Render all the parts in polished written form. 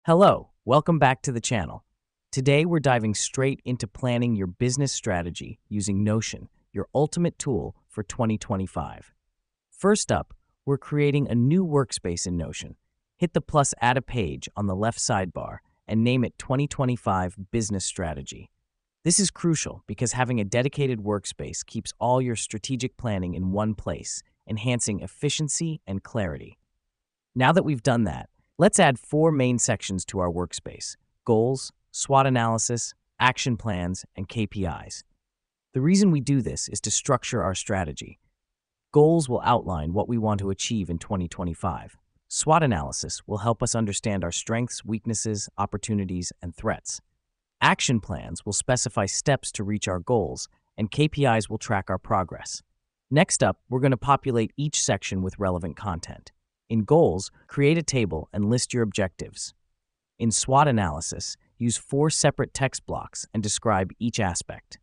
Hello, welcome back to the channel. Today we're diving straight into planning your business strategy using Notion, your ultimate tool for 2025. First up, we're creating a new workspace in Notion. Hit the plus add a page on the left sidebar and name it 2025 Business Strategy. This is crucial because having a dedicated workspace keeps all your strategic planning in one place, enhancing efficiency and clarity. Now that we've done that, let's add four main sections to our workspace: goals, SWOT analysis, action plans, and KPIs. The reason we do this is to structure our strategy. Goals will outline what we want to achieve in 2025. SWOT analysis will help us understand our strengths, weaknesses, opportunities, and threats. Action plans will specify steps to reach our goals, and KPIs will track our progress. Next up, we're going to populate each section with relevant content. In goals, create a table and list your objectives. In SWOT analysis, use four separate text blocks and describe each aspect.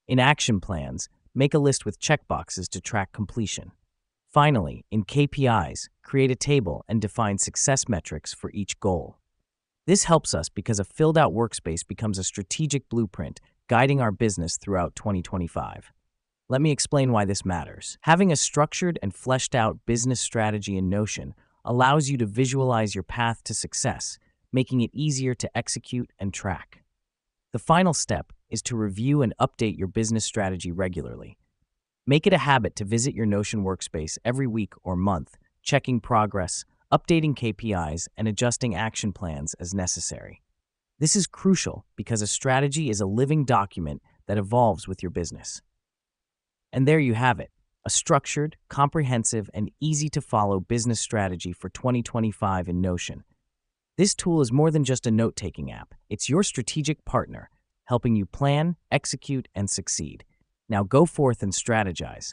In action plans, make a list with checkboxes to track completion. Finally, in KPIs, create a table and define success metrics for each goal. This helps us because a filled-out workspace becomes a strategic blueprint guiding our business throughout 2025. Let me explain why this matters. Having a structured and fleshed out business strategy in Notion allows you to visualize your path to success, making it easier to execute and track. The final step is to review and update your business strategy regularly. Make it a habit to visit your Notion workspace every week or month, checking progress, updating KPIs, and adjusting action plans as necessary. This is crucial because a strategy is a living document that evolves with your business. And there you have it, a structured, comprehensive, and easy-to-follow business strategy for 2025 in Notion. This tool is more than just a note-taking app. It's your strategic partner, helping you plan, execute, and succeed. Now go forth and strategize.